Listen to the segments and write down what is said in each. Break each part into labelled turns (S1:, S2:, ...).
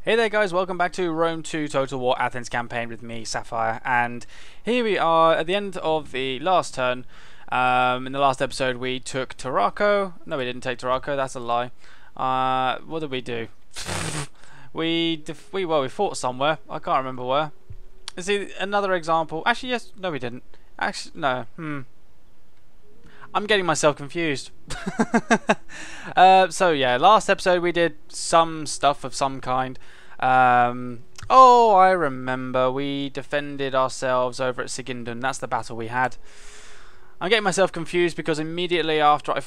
S1: Hey there guys, welcome back to Rome 2 Total War Athens Campaign with me, Sapphire, and here we are at the end of the last turn. In the last episode we took Tarraco. No, we didn't take Tarraco, that's a lie. What did we do? we fought somewhere, I can't remember where. Is it another example? Actually yes, no we didn't. Actually, no, I'm getting myself confused. So yeah, last episode we did some stuff of some kind. Oh, I remember. We defended ourselves over at Sigindon. That's the battle we had. I'm getting myself confused because immediately after I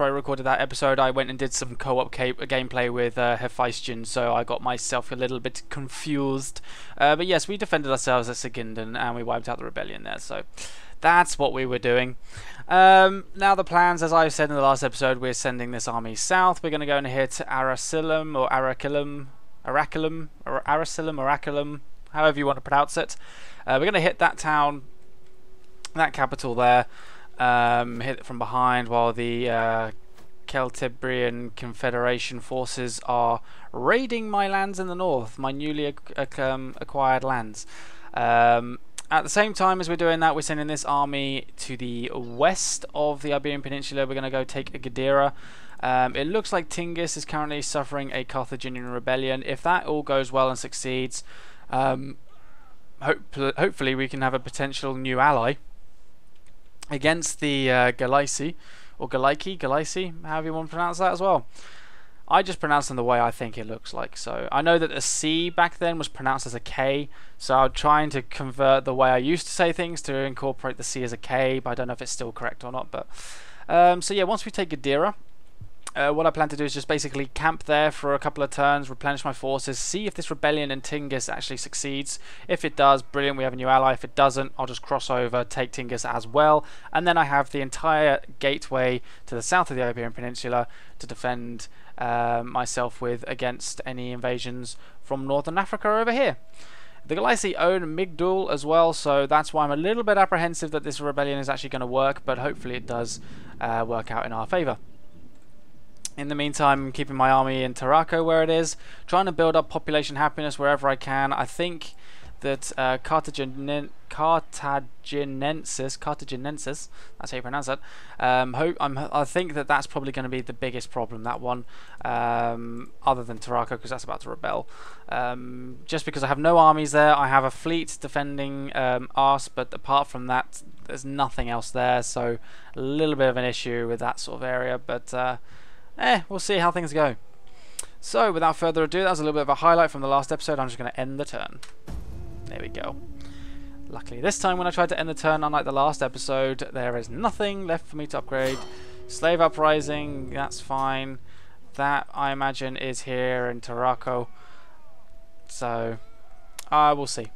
S1: recorded that episode, I went and did some co-op gameplay with Hephaestion, so I got myself a little bit confused. But yes, we defended ourselves at Sigindon and we wiped out the rebellion there. So that's what we were doing. Now the plans, as I said in the last episode, we're sending this army south. We're going to go and hit Arasilum, however you want to pronounce it. We're going to hit that town, that capital there, hit it from behind while the Celtibrian Confederation forces are raiding my lands in the north, my newly acquired lands. At the same time as we're doing that, we're sending this army to the west of the Iberian Peninsula. We're going to go take Gadira. It looks like Tingis is currently suffering a Carthaginian rebellion. If that all goes well and succeeds, hopefully we can have a potential new ally against the Galaisi, or Galaisi, however you want to pronounce that as well. I just pronounce them the way I think it looks like. So I know that the C back then was pronounced as a K, so I'm trying to convert the way I used to say things to incorporate the C as a K, but I don't know if it's still correct or not. But so yeah, once we take Gadira, what I plan to do is just basically camp there for a couple of turns, replenish my forces, see if this rebellion in Tingis actually succeeds. If it does, brilliant, we have a new ally. If it doesn't, I'll just cross over, take Tingis as well, and then I have the entire gateway to the south of the Iberian Peninsula to defend myself with against any invasions from northern Africa over here. The Galaisi own Migdol as well, so that's why I'm a little bit apprehensive that this rebellion is actually going to work, but hopefully it does work out in our favour. In the meantime, I'm keeping my army in Tarraco where it is, trying to build up population happiness wherever I can. I think that Cartaginensis, that's how you pronounce it. I think that that's probably going to be the biggest problem, that one, other than Tarraco, because that's about to rebel. Just because I have no armies there, I have a fleet defending us, but apart from that, there's nothing else there, so a little bit of an issue with that sort of area, but we'll see how things go. So, without further ado, that was a little bit of a highlight from the last episode. I'm just going to end the turn. There we go. Luckily this time when I tried to end the turn, unlike the last episode, there is nothing left for me to upgrade. Slave Uprising, that's fine. That, I imagine, is here in Tarraco. So, we'll see.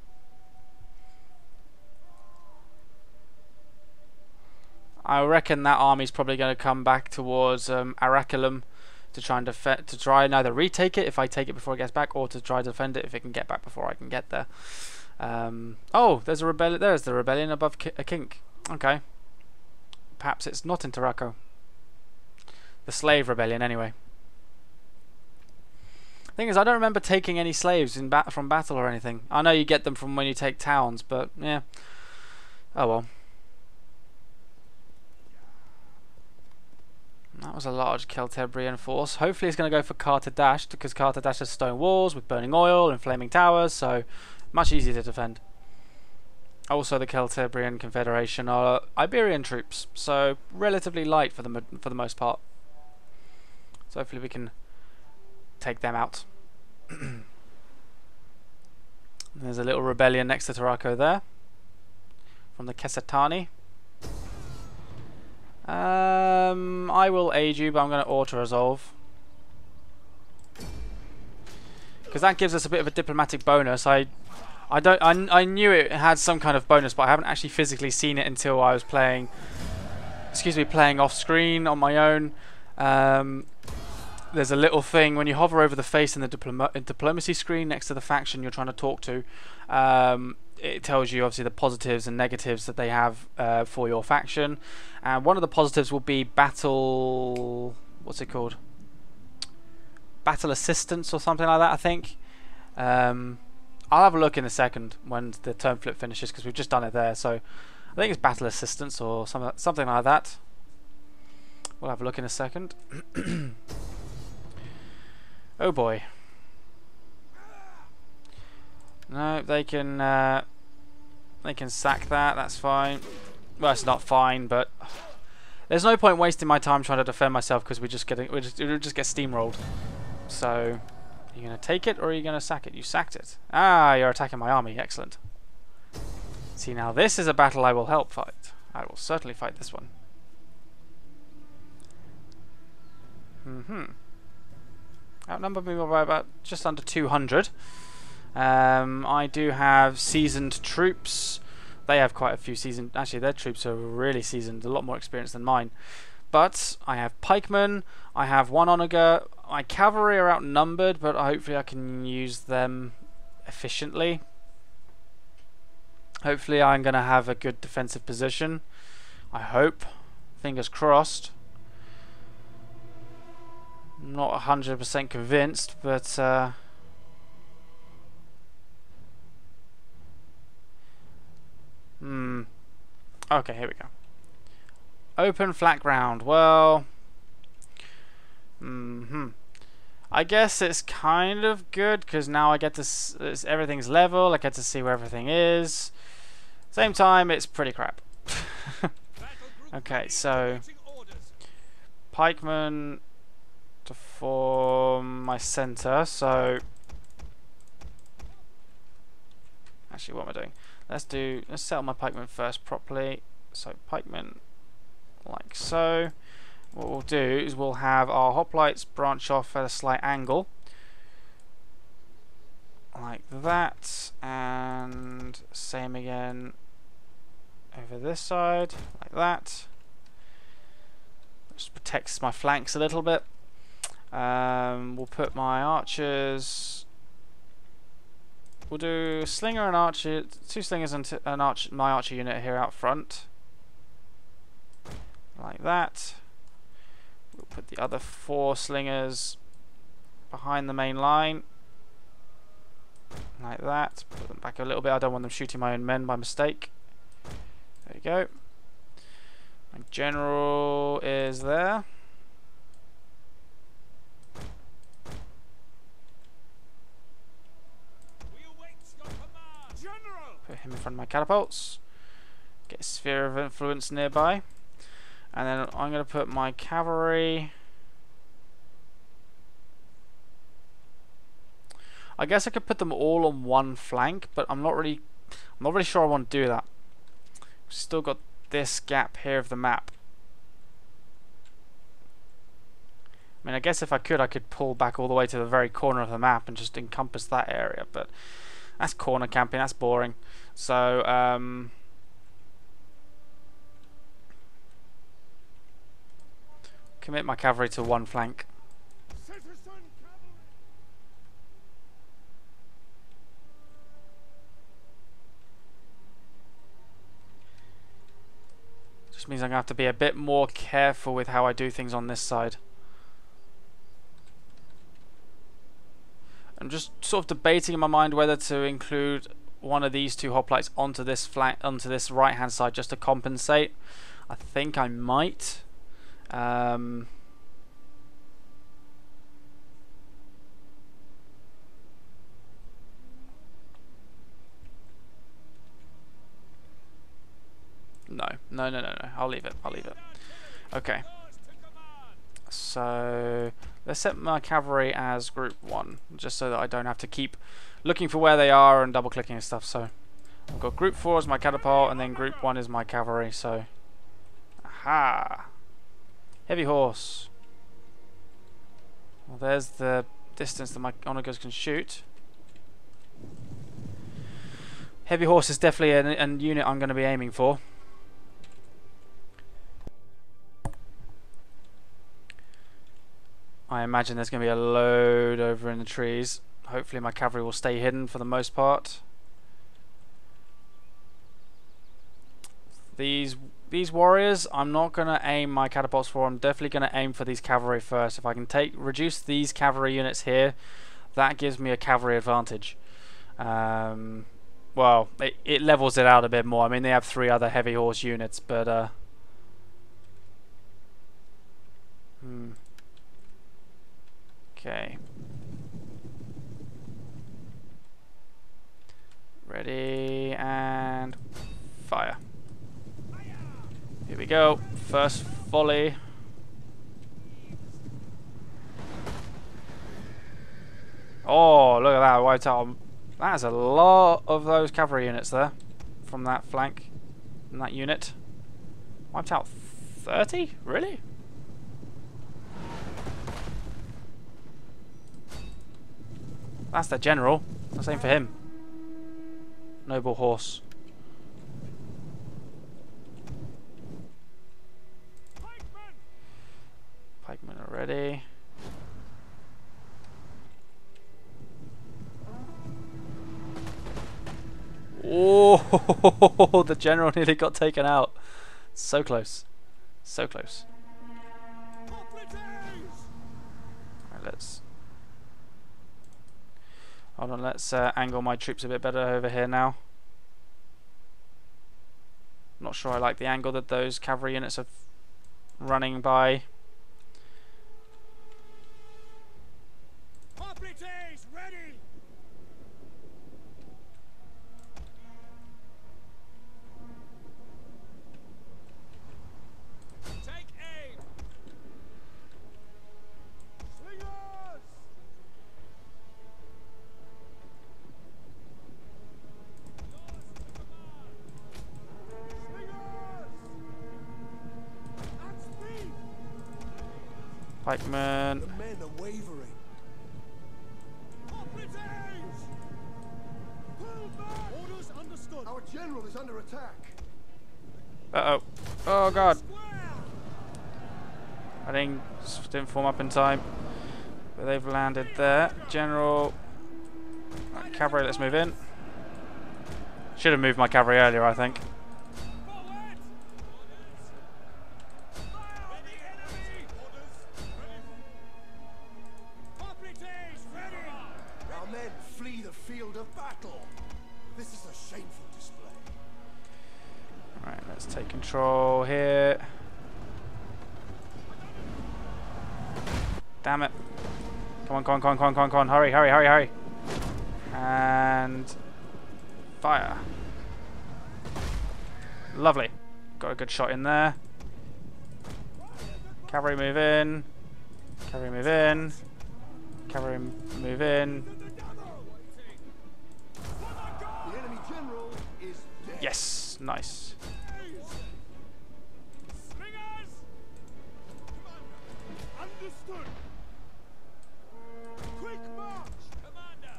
S1: I reckon that army's probably going to come back towards Araculum to try and either retake it if I take it before it gets back, or to try to defend it if it can get back before I can get there. Oh, there's a rebellion. There's the rebellion above a kink. Okay, perhaps it's not in Tarraco. The slave rebellion, anyway. Thing is, I don't remember taking any slaves from battle or anything. I know you get them from when you take towns, but yeah. Oh well. That was a large Celtibrian force. Hopefully it's going to go for Cartadash, because Cartadash has stone walls with burning oil and flaming towers, so much easier to defend. Also, the Celtibrian Confederation are Iberian troops, so relatively light for the most part. So hopefully we can take them out. There's a little rebellion next to Tarraco there, from the Kesatani. I will aid you, but I'm going to auto-resolve, because that gives us a bit of a diplomatic bonus. I knew it had some kind of bonus, but I haven't actually physically seen it until I was playing off screen on my own. There's a little thing when you hover over the face in the diplomacy screen next to the faction you're trying to talk to. It tells you obviously the positives and negatives that they have for your faction, and one of the positives will be battle, what's it called, battle assistance or something like that, I think. I'll have a look in a second when the turn flip finishes, because we've just done it there. So I think it's battle assistance or something like that. We'll have a look in a second. Oh boy. No, they can sack that. That's fine. Well, it's not fine, but there's no point wasting my time trying to defend myself, because we'll just get steamrolled. So, are you gonna take it or are you gonna sack it? You sacked it. Ah, you're attacking my army. Excellent. See, now this is a battle I will help fight. I will certainly fight this one. Outnumber me by about just under 200. I do have seasoned troops. They have quite a few seasoned. Actually, their troops are really seasoned, a lot more experienced than mine. But I have pikemen. I have one onager. My cavalry are outnumbered, but hopefully I can use them efficiently. Hopefully I'm going to have a good defensive position. I hope. Fingers crossed. I'm not 100% convinced, but okay, here we go. Open flat ground. Well, I guess it's kind of good, because now I get to everything's level. I get to see where everything is. Same time, it's pretty crap. Okay, so pikemen to form my center. So actually, what am I doing? Let's settle my pikemen first properly. So pikemen like so. What we'll do is we'll have our hoplites branch off at a slight angle like that, and same again over this side like that. Just protects my flanks a little bit. We'll put my archers. We'll do a slinger and archer, 2 slingers and my archer unit here out front, like that. We'll put the other 4 slingers behind the main line, like that. Put them back a little bit. I don't want them shooting my own men by mistake. There you go. My general is there. Put him in front of my catapults. Get a sphere of influence nearby. And then I'm going to put my cavalry. I guess I could put them all on one flank, but I'm not really sure I want to do that. We've still got this gap here of the map. I mean, I guess if I could pull back all the way to the very corner of the map and just encompass that area, but that's corner camping, that's boring. So, commit my cavalry to one flank. Just means I'm going to have to be a bit more careful with how I do things on this side. I'm just sort of debating in my mind whether to include one of these 2 hoplites onto this flank, onto this right hand side, just to compensate. I think I might. No, I'll leave it. Okay. So let's set my cavalry as group 1, just so that I don't have to keep looking for where they are and double clicking and stuff. So I've got group 4 as my catapult, and then group 1 is my cavalry. So, aha, heavy horse. Well, there's the distance that my onagers can shoot. Heavy horse is definitely a unit I'm going to be aiming for. I imagine there's going to be a load over in the trees. Hopefully my cavalry will stay hidden for the most part. These warriors, I'm not going to aim my catapults for. I'm definitely going to aim for these cavalry first. If I can reduce these cavalry units here, that gives me a cavalry advantage. Well, it levels it out a bit more. I mean, they have 3 other heavy horse units, but okay. Ready and fire. Here we go. First volley. Oh, look at that. Wiped out. That's a lot of those cavalry units there from that flank, from that unit. Wiped out 30? Really? That's the general. Let's aim for him. Noble horse. Pikemen are ready. Oh, the general nearly got taken out. So close. So close. Right, let's... Hold on, let's angle my troops a bit better over here now. Not sure I like the angle that those cavalry units are running by.
S2: Ready. Take aim. Slingers.
S1: Pikemen.
S2: The men are wavering. Orders understood. Our general is under attack.
S1: Uh-oh. Oh, God. I didn't form up in time. But they've landed there. General. Right, cavalry, let's move in. Should have moved my cavalry earlier, I think.
S2: Our men flee the field of battle. This is a shameful display.
S1: Right, let's take control here. Damn it. Come on, come on, come on, come on, come on, come on. Hurry, hurry, hurry, hurry. And fire. Lovely. Got a good shot in there. Cavalry move in. Cavalry move in. Cavalry move in.
S2: The enemy general is dead.
S1: Yes, nice.
S2: Understood. Quick march. Commander.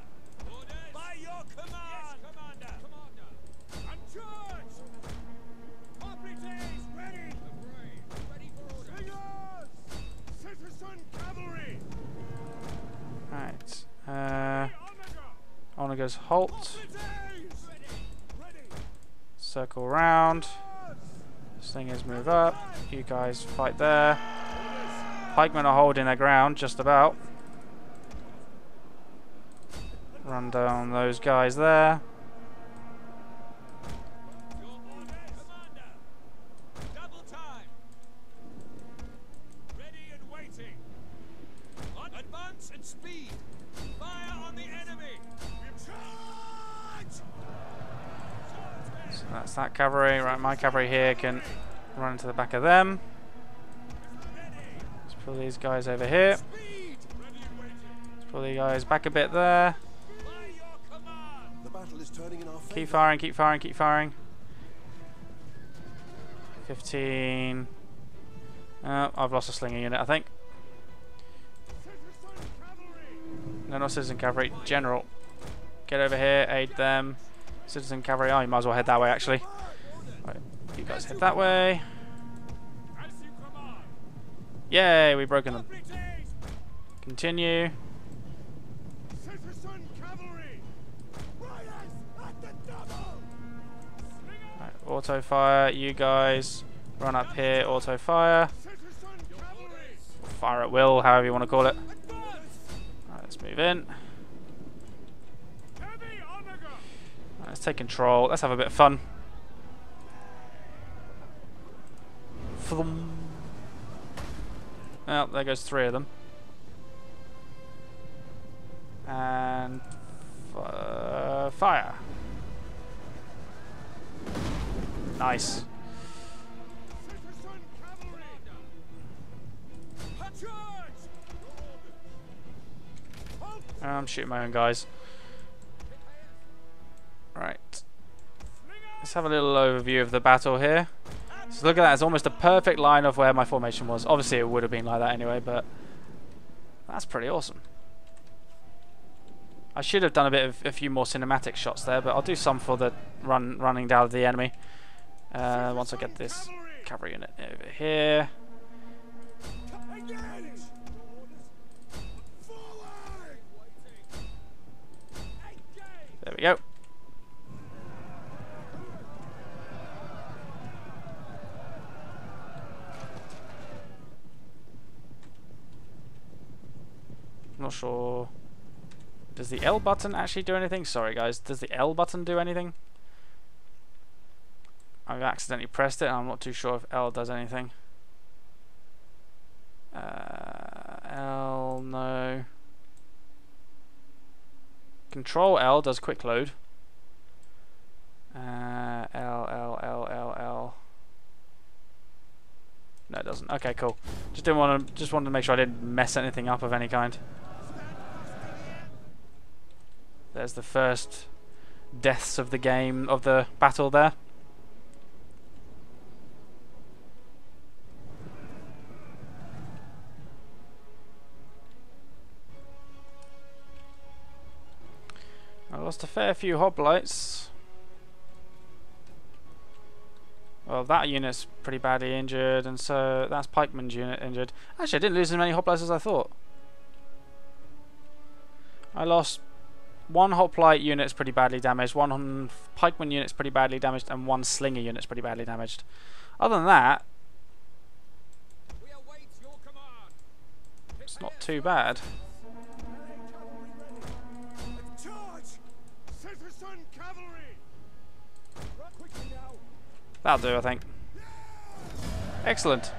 S2: Orders. By your command. Yes, Commander. Commander. And charge. Operatives ready. Ready for orders. Singers. Citizen cavalry.
S1: Right. Onager's halt. Circle round. Slingers move up. You guys fight there. Pikemen are holding their ground just about. Run down those guys there.
S2: Double time. Ready and waiting. Advance and speed. Fire on the enemy. Charge!
S1: So that's that cavalry. Right, my cavalry here can run into the back of them. Let's pull these guys over here. Let's pull these guys back a bit there.
S2: The battle is turning in our favor.
S1: Keep firing, keep firing, keep firing. 15. I've lost a slinger unit, I think. No, not citizen cavalry. General. Get over here, aid them. Citizen cavalry. Oh, you might as well head that way, actually. Right, you guys head that way. Yay, we've broken them. Continue. Right, auto fire. You guys run up here. Auto fire. Fire at will, however you want to call it. Right, let's move in. take control. Let's have a bit of fun. Well, there goes 3 of them. And fire. Nice. I'm shooting my own guys. Right. Let's have a little overview of the battle here. So look at that, it's almost a perfect line of where my formation was. Obviously it would have been like that anyway, but that's pretty awesome. I should have done a few more cinematic shots there, but I'll do some for the running down the enemy. Once I get this cavalry unit over here. There we go. I'm not sure. Does the L button actually do anything? Sorry guys, does the L button do anything? I've accidentally pressed it and I'm not too sure if L does anything. L, no. Control L does quick load. L. No, it doesn't. Okay, cool. Just wanted to make sure I didn't mess anything up of any kind. There's the first deaths of the game, of the battle there. I lost a fair few hoplites. Well, that unit's pretty badly injured, and so that's Pikeman's unit injured. Actually, I didn't lose as many hoplites as I thought. I lost 1 hoplite unit's pretty badly damaged, 1 pikeman unit's pretty badly damaged, and 1 slinger unit's pretty badly damaged. Other than that, it's not too bad. That'll do, I think. Excellent.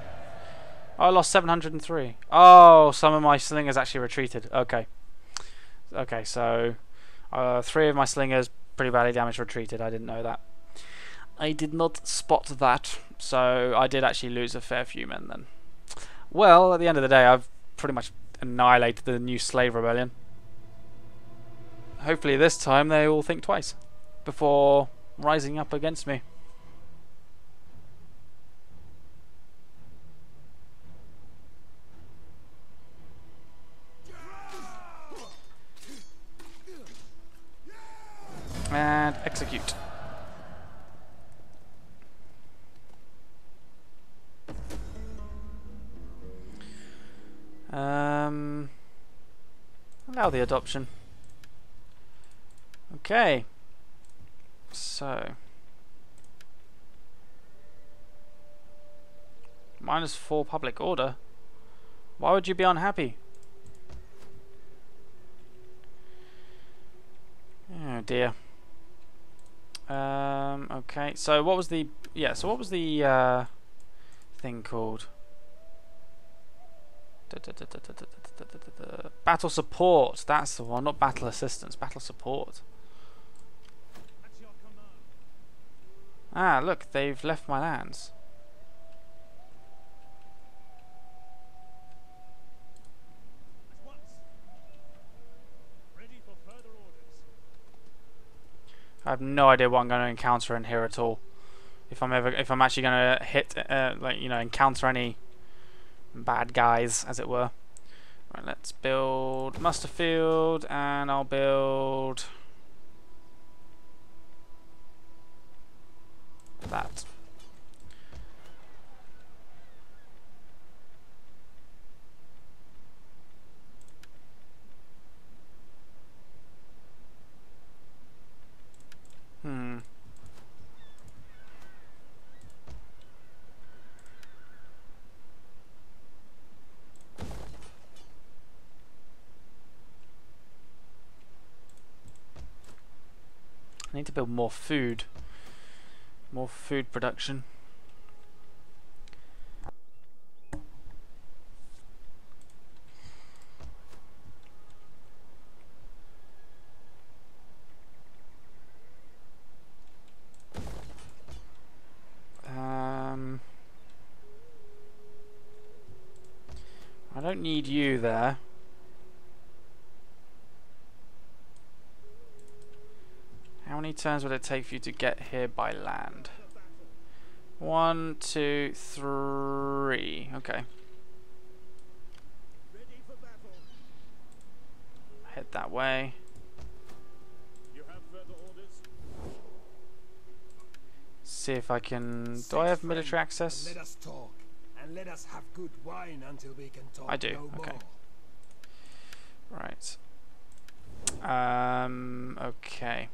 S1: I lost 703. Oh, some of my slingers actually retreated. Okay. Okay, so 3 of my slingers pretty badly damaged retreated. I didn't know that. I did not spot that, so I did actually lose a fair few men then. Well, at the end of the day, I've pretty much annihilated the new slave rebellion. Hopefully this time they all think twice before rising up against me. And execute. Allow the adoption. Okay. So -4 public order. Why would you be unhappy? Oh dear. Okay, so what was the thing called? Battle support. That's the one, not battle assistance. Battle support. Ah, look, they've left my lands. I have no idea what I'm going to encounter in here at all. If I'm actually going to hit, encounter any bad guys, as it were. Right, let's build muster field, and I'll build that. need to build more food. More food production. I don't need you there. How many turns would it take for you to get here by land? 1, 2, 3. Okay. Head that way.
S2: You have further orders?
S1: See if I can. Do I have military access?
S3: Let us talk, and let us have good wine until we can talk.
S1: I do.
S3: No
S1: Okay.
S3: more.
S1: Right. Okay.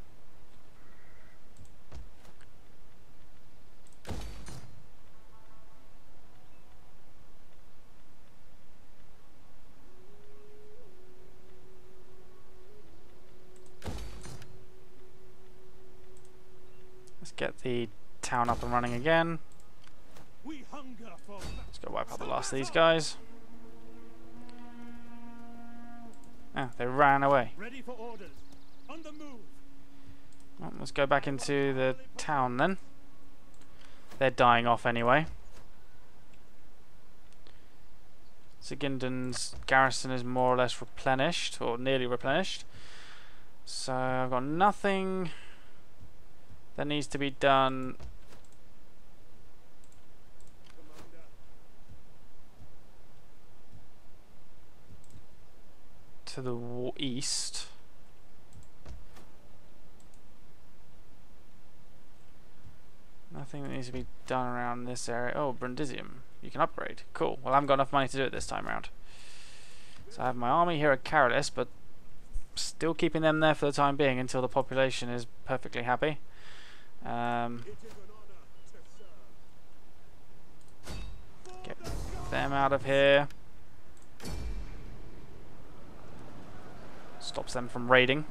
S1: Let's get the town up and running again.
S2: We hunger for
S1: Let's go wipe out the last of these guys. Ah, they ran away.
S2: ready for orders. On the move.
S1: Well, let's go back into the town then. They're dying off anyway. Siginden's garrison is more or less replenished, or nearly replenished. So I've got nothing that needs to be done to the east. Nothing that needs to be done around this area. Oh, Brundisium. You can upgrade. Cool. Well, I haven't got enough money to do it this time around. So I have my army here at Caralis, but still keeping them there for the time being until the population is perfectly happy. Get them out of here. Stops them from raiding.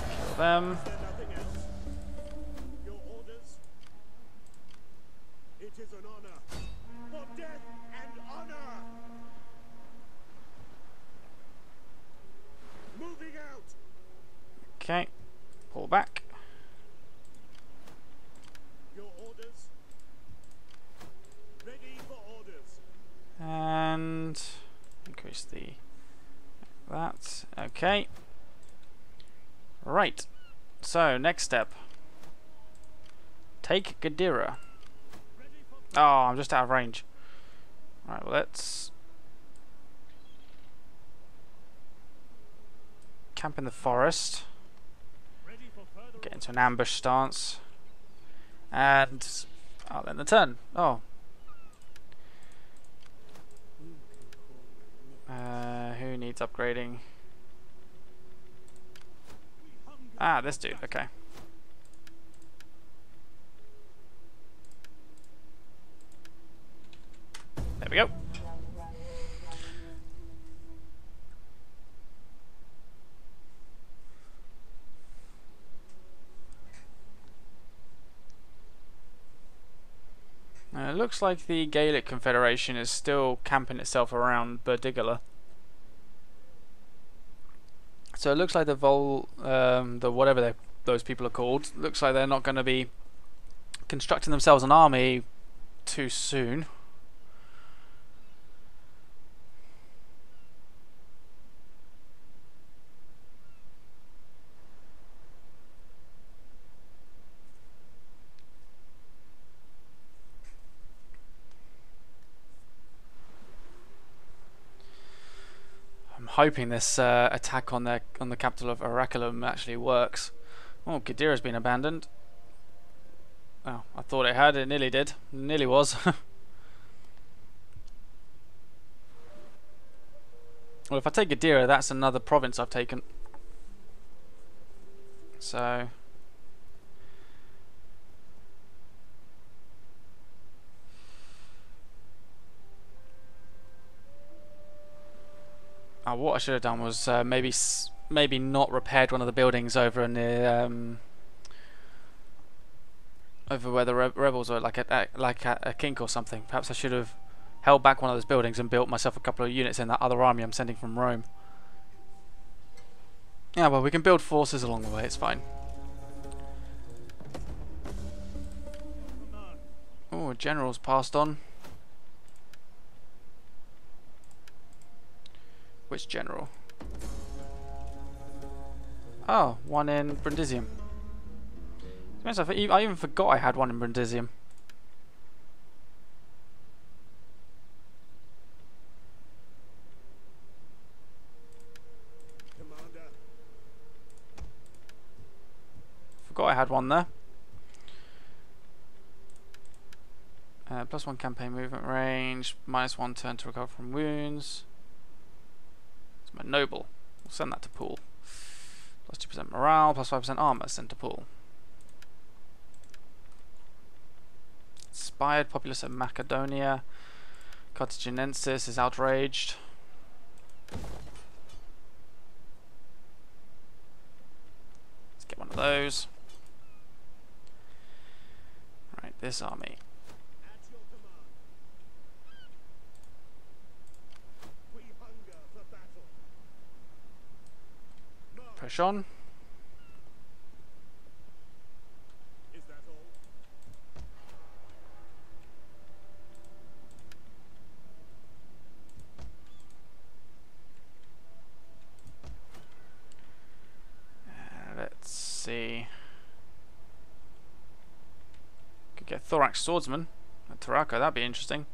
S1: Kill them.
S2: Your orders? It is an honor. For death and honor. Moving out.
S1: Okay. Pull back.
S2: Your orders? Ready for orders.
S1: And increase that. Okay. Right. So next step. Take Gadira. Oh, I'm just out of range. Right, well, let's camp in the forest.
S2: Ready for further
S1: Get into an ambush stance. And I'll end the turn. Oh. Who needs upgrading? Ah, this dude. Okay. There we go. It looks like the Gaelic Confederation is still camping itself around Burdigala. So it looks like the whatever those people are called, looks like they're not going to be constructing themselves an army too soon. Hoping this attack on the capital of Oraculum actually works. Oh, Gadira's been abandoned. Oh, I thought it had. It nearly did. It nearly was. Well, if I take Gadira, that's another province I've taken. So What I should have done was maybe not repaired one of the buildings over near over where the rebels are, like a kink or something. Perhaps I should have held back one of those buildings and built myself a couple of units in that other army I'm sending from Rome. Yeah, well, we can build forces along the way. It's fine. Oh, general's passed on. Which general? Oh, one in Brundisium. I even forgot I had one in Brundisium.
S3: Commander.
S1: Forgot I had one there. +1 campaign movement range, -1 turn to recover from wounds. It's my noble. We'll send that to pool. +2% morale, +5% armor, sent to pool. Inspired populace of Macedonia. Cartaginensis is outraged. Let's get one of those. Right, this army.
S3: At your command. We hunger for battle. March.
S1: Push on.
S3: Is that all?
S1: Let's see. Could get Thorax Swordsman at Tarraco, that'd be interesting.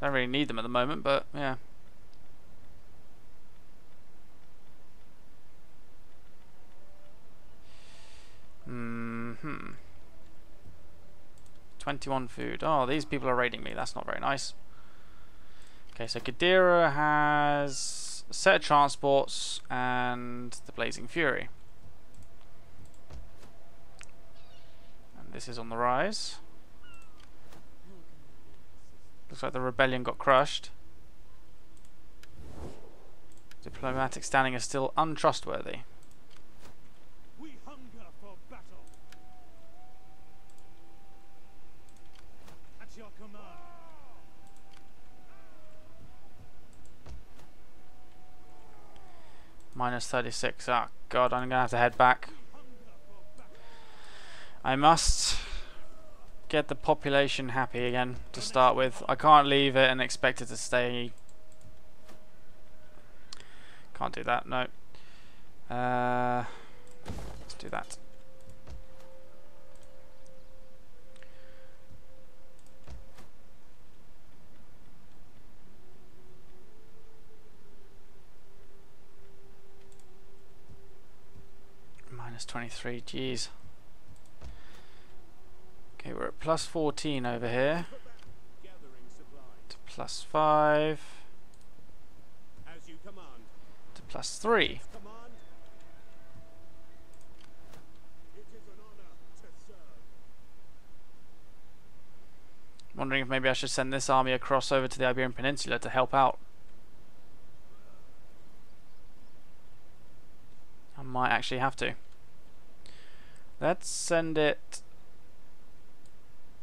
S1: Don't really need them at the moment, but yeah. Hmm. 21 food. Oh, these people are raiding me. That's not very nice. Okay, so Gadira has a set of transports and the Blazing Fury. And this is on the rise. Looks like the rebellion got crushed. Diplomatic standing is still untrustworthy.
S3: We hunger for battle. At your command.
S1: -36. Ah, God, I'm gonna have to head back. I must get the population happy again to start with. I can't leave it and expect it to stay. Can't do that, no. Let's do that. -23, jeez. Okay, we're at +14 over here.
S3: Gathering supplies.
S1: To +5.
S3: As you command.
S1: To +3.
S3: Command. It is an honor to serve.
S1: Wondering if maybe I should send this army across over to the Iberian Peninsula to help out. I might actually have to. Let's send it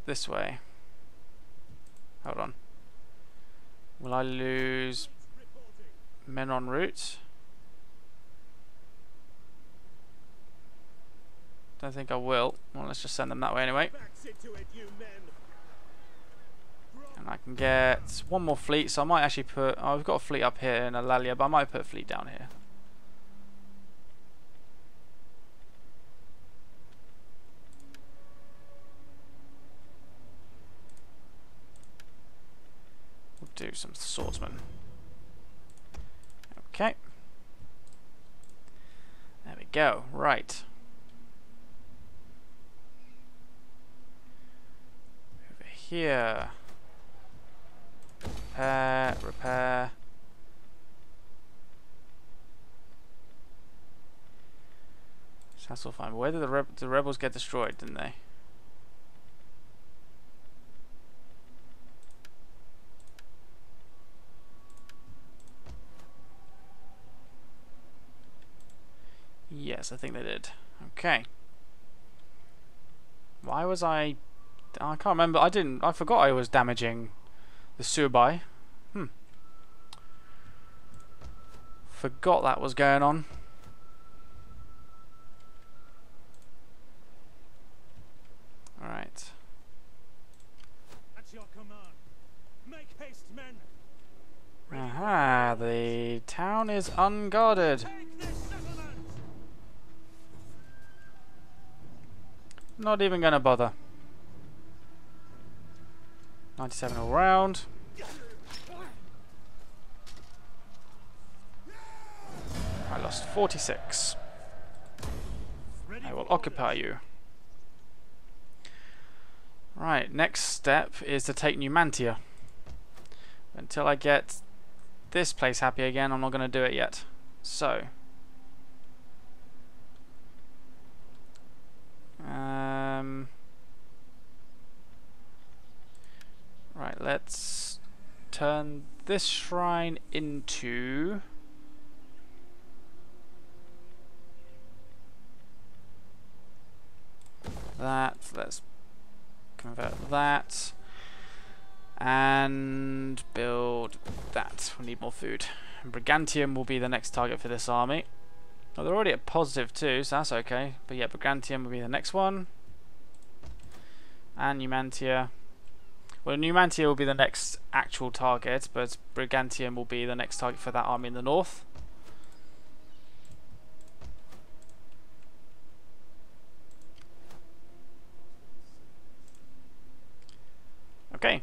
S1: this way. Hold on. Will I lose men en route? Don't think I will. Well, let's just send them that way anyway.
S3: Backs into it, you men.
S1: And I can get one more fleet, so I might actually put... Oh, we've got a fleet up here in Eulalia, but I might put a fleet down here. We'll do some swordsmen. Okay. There we go. Right. Over here. Repair, repair. So that's all fine. Where did the rebels get destroyed, didn't they? Yes, I think they did. Okay. Why was I can't remember. I forgot I was damaging the Subai. Forgot that was going on. Alright.
S2: At your command. Make haste, men.
S1: Aha, the town is unguarded.
S2: Take this settlement.
S1: Not even gonna bother. 97 all round. I lost 46.
S2: Ready
S1: I will
S2: for
S1: occupy
S2: orders.
S1: you. Right, next step is to take Numantia. Until I get this place happy again, I'm not going to do it yet. So, right, let's turn this shrine into that. Let's convert that and build that. We need more food. Brigantium will be the next target for this army. Oh, they're already at +2, so that's okay. But yeah, Brigantium will be the next one. And Numantia. Well, Numantia will be the next actual target, but Brigantium will be the next target for that army in the north. Okay.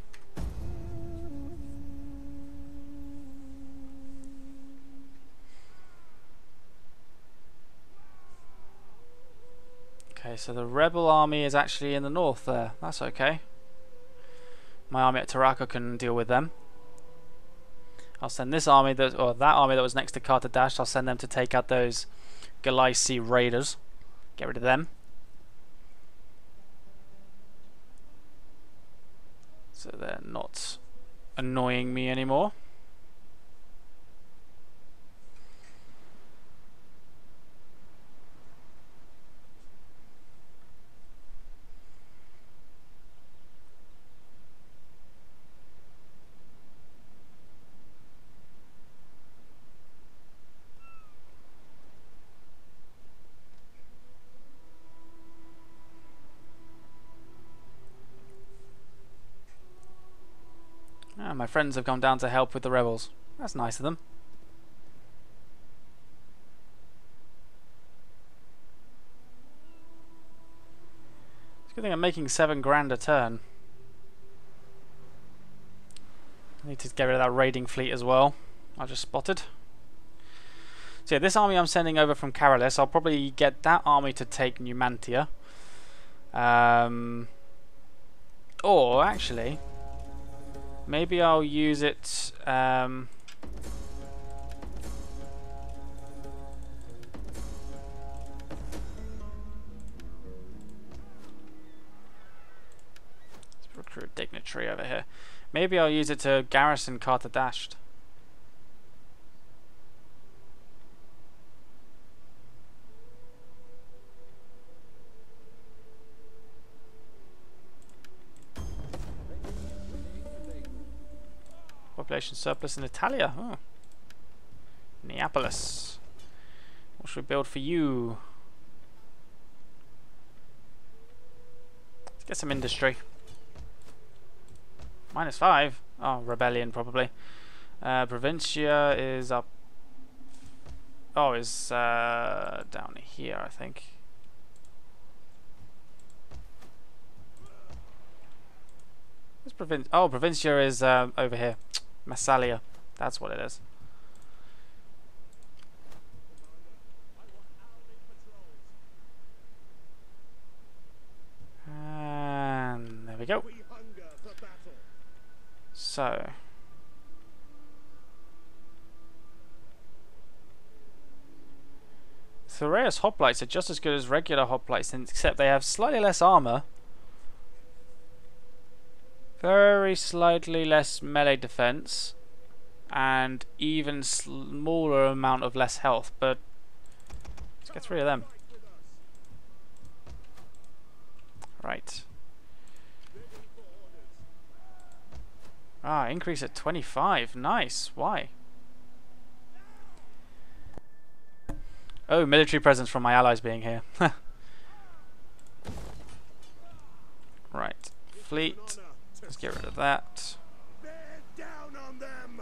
S1: Okay, so the rebel army is actually in the north there. That's okay. My army at Taraka can deal with them. I'll send this army that army that was next to Kartadash, I'll send them to take out those Galaisi raiders. Get rid of them. So they're not annoying me anymore. Ah, my friends have come down to help with the rebels. That's nice of them. It's a good thing I'm making 7 grand a turn. I need to get rid of that raiding fleet as well. I just spotted. So yeah, this army I'm sending over from Caralis, I'll probably get that army to take Numantia. Or actually, maybe I'll use it. Let's recruit a dignitary over here. Maybe I'll use it to garrison Kartadasht. Population surplus in Italia. Oh. Neapolis. What should we build for you? Let's get some industry. -5. Oh, rebellion probably. Provincia is up. Oh, is down here, I think. Where's Provincia? Oh, Provincia is over here. Massalia. That's what it is. And there we go. So, Thoreus hoplites are just as good as regular hoplites, except they have slightly less armor, very slightly less melee defense, and even smaller amount of less health. But Let's get 3 of them. Right. Ah, increase at 25. Nice. Why? Oh, military presence from my allies being here. Right. Fleet. Let's get rid of that.
S3: Bear down on them.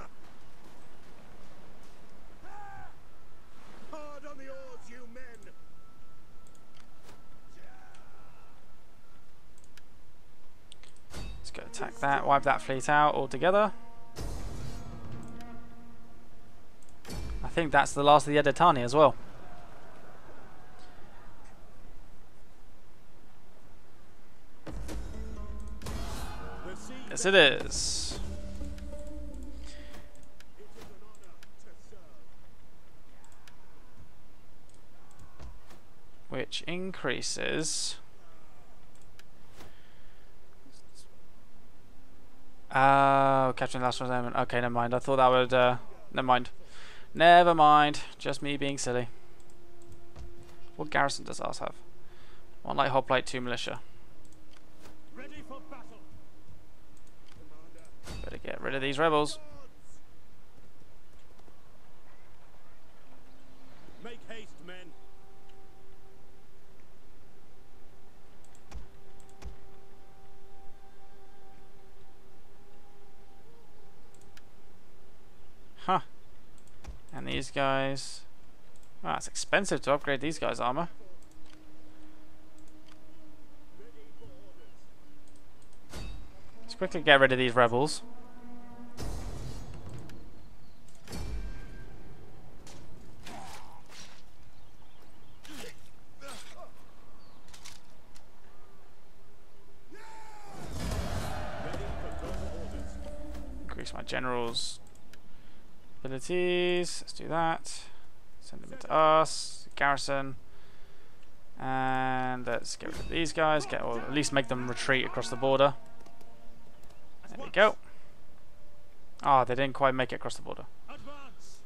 S3: Hard on the oars, you men.
S1: Let's go attack that. Wipe that fleet out altogether. I think that's the last of the Editani as well. Yes, it is. Which increases. Capturing the last one's element. Okay, never mind. I thought that would. Never mind. Never mind. Just me being silly. What garrison does ours have? 1 light hoplite, 2 militia.
S3: Ready for battle.
S1: Better get rid of these rebels.
S3: Make haste, men.
S1: Huh. And these guys. Wow, it's expensive to upgrade these guys' armor. Let's quickly get rid of these rebels. Increase my generals' abilities. Let's do that. Send them into us. Garrison. And let's get rid of these guys. Or at least make them retreat across the border. There we go. Oh, they didn't quite make it across the border.
S3: Advance.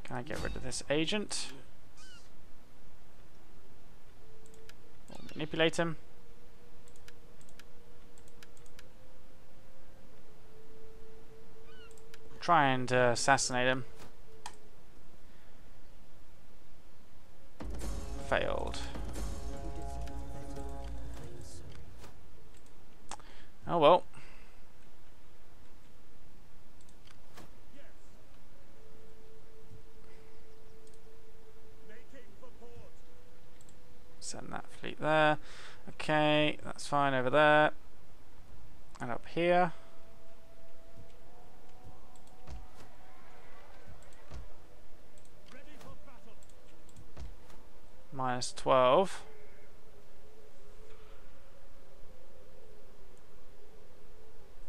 S1: Can I get rid of this agent? Or manipulate him. Try and assassinate him. Failed. Oh well. Send that fleet there. Okay, that's fine over there. And up here. Minus 12.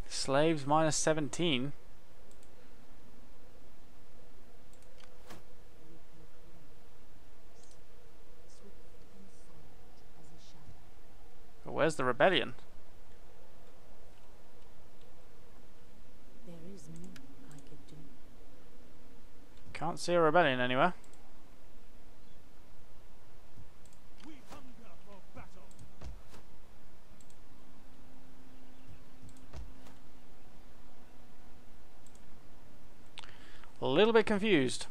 S1: Slaves minus 17. But where's the rebellion?
S4: There is more I could do.
S1: Can't see a rebellion anywhere.
S3: We hunger for battle.
S1: A little bit confused.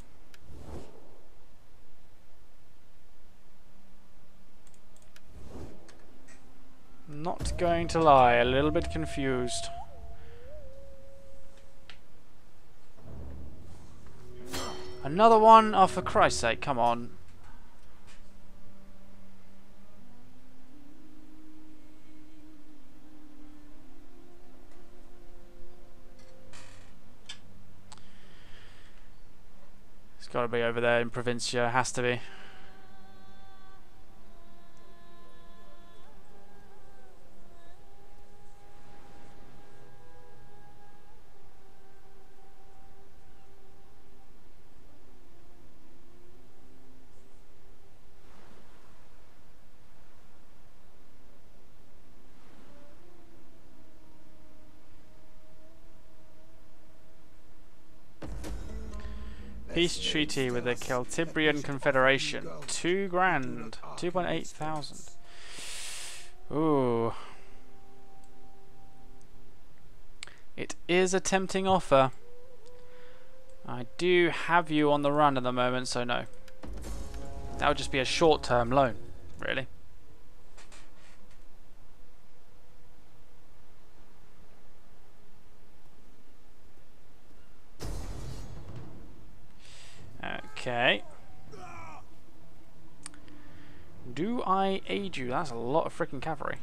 S1: Not going to lie, a little bit confused. Another one? Oh, for Christ's sake, come on. It's got to be over there in Provincia, has to be. Peace treaty with the Celtibrian Confederation. 2 grand. 2.8 thousand. Ooh. It is a tempting offer. I do have you on the run at the moment, so no. That would just be a short-term loan, really. Okay. Do I aid you? That's a lot of freaking cavalry.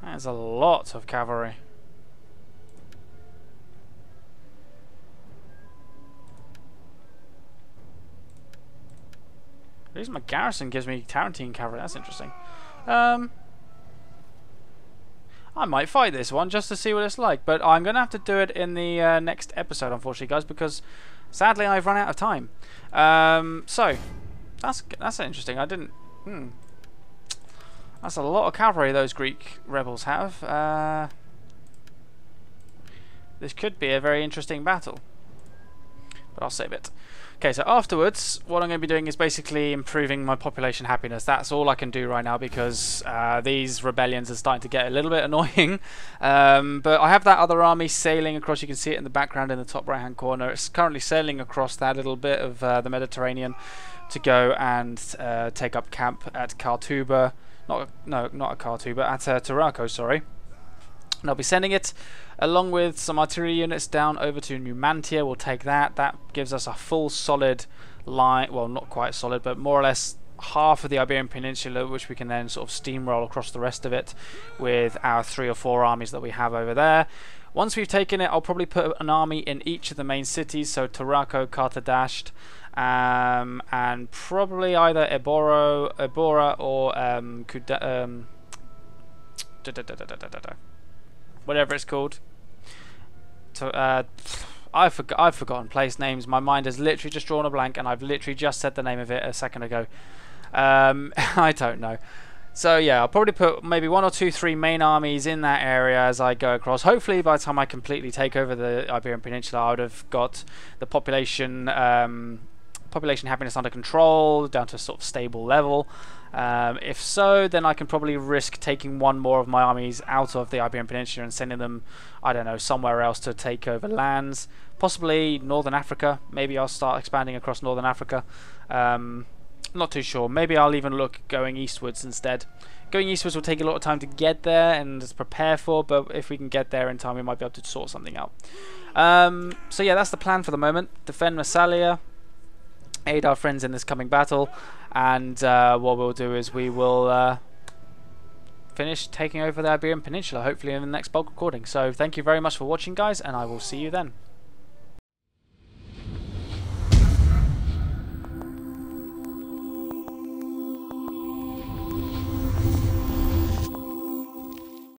S1: That's a lot of cavalry. At least my garrison gives me Tarantine cavalry. That's interesting. I might fight this one just to see what it's like, but I'm going to have to do it in the next episode, unfortunately, guys, because sadly I've run out of time. So that's interesting. I didn't. That's a lot of cavalry those Greek rebels have. This could be a very interesting battle, but I'll save it. Okay, so afterwards, what I'm going to be doing is basically improving my population happiness. That's all I can do right now because these rebellions are starting to get a little bit annoying. But I have that other army sailing across. You can see it in the background in the top right-hand corner. It's currently sailing across that little bit of the Mediterranean to go and take up camp at Kartuba. Not at Kartuba, at Tarraco, sorry. And I'll be sending it along with some artillery units down over to Numantia. We'll take that. That gives us a full solid line. Well, not quite solid, but more or less half of the Iberian Peninsula, which we can then sort of steamroll across the rest of it with our 3 or 4 armies that we have over there. Once we've taken it, I'll probably put an army in each of the main cities, so Tarraco, Cartadasht, and probably either Ebora or whatever it's called. I've forgotten place names. My mind has literally just drawn a blank, and I've literally just said the name of it a second ago. I don't know. So yeah, I'll probably put maybe 1 or 2, 3 main armies in that area as I go across. Hopefully, by the time I completely take over the Iberian Peninsula, I would have got the population happiness under control, down to a sort of stable level. If so, then I can probably risk taking 1 more of my armies out of the Iberian Peninsula and sending them, I don't know, somewhere else to take over lands. Possibly Northern Africa. Maybe I'll start expanding across Northern Africa. Not too sure. Maybe I'll even look going eastwards instead. Going eastwards will take a lot of time to get there and prepare for, but if we can get there in time, we might be able to sort something out. So yeah, that's the plan for the moment. Defend Massalia, aid our friends in this coming battle, and what we'll do is we will finish taking over the Iberian Peninsula, hopefully in the next bulk recording. So thank you very much for watching, guys, and I will see you then.